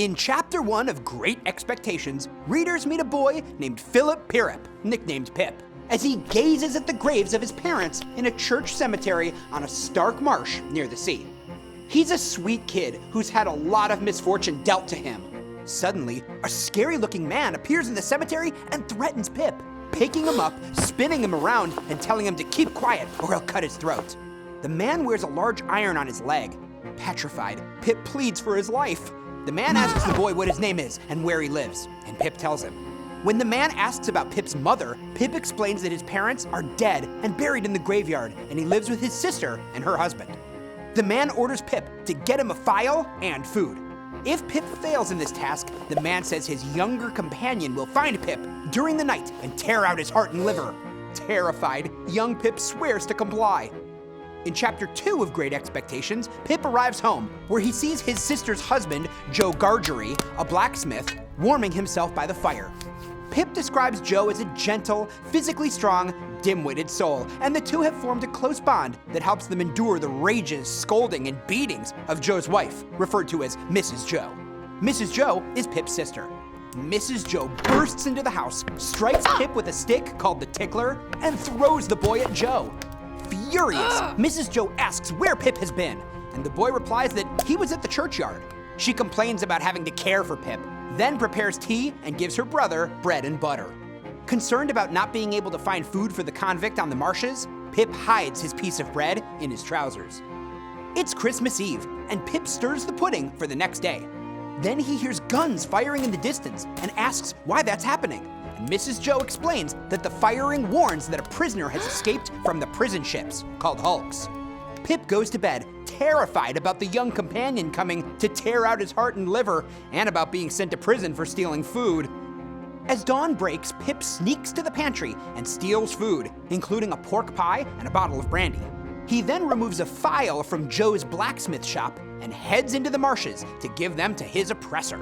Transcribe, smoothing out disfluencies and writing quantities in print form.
In Chapter 1 of Great Expectations, readers meet a boy named Philip Pirrip, nicknamed Pip, as he gazes at the graves of his parents in a church cemetery on a stark marsh near the sea. He's a sweet kid who's had a lot of misfortune dealt to him. Suddenly, a scary-looking man appears in the cemetery and threatens Pip, picking him up, spinning him around, and telling him to keep quiet or he'll cut his throat. The man wears a large iron on his leg. Petrified, Pip pleads for his life. The man asks the boy what his name is and where he lives, and Pip tells him. When the man asks about Pip's mother, Pip explains that his parents are dead and buried in the graveyard, and he lives with his sister and her husband. The man orders Pip to get him a file and food. If Pip fails in this task, the man says his younger companion will find Pip during the night and tear out his heart and liver. Terrified, young Pip swears to comply. In Chapter 2 of Great Expectations, Pip arrives home, where he sees his sister's husband, Joe Gargery, a blacksmith, warming himself by the fire. Pip describes Joe as a gentle, physically strong, dim-witted soul, and the two have formed a close bond that helps them endure the rages, scolding, and beatings of Joe's wife, referred to as Mrs. Joe. Mrs. Joe is Pip's sister. Mrs. Joe bursts into the house, strikes Pip with a stick called the tickler, and throws the boy at Joe. Furious, Mrs. Joe asks where Pip has been, and the boy replies that he was at the churchyard. She complains about having to care for Pip, then prepares tea and gives her brother bread and butter. Concerned about not being able to find food for the convict on the marshes, Pip hides his piece of bread in his trousers. It's Christmas Eve, and Pip stirs the pudding for the next day. Then he hears guns firing in the distance and asks why that's happening. And Mrs. Joe explains that the firing warns that a prisoner has escaped from the prison ships, called hulks. Pip goes to bed, terrified about the young companion coming to tear out his heart and liver, and about being sent to prison for stealing food. As dawn breaks, Pip sneaks to the pantry and steals food, including a pork pie and a bottle of brandy. He then removes a file from Joe's blacksmith shop and heads into the marshes to give them to his oppressor.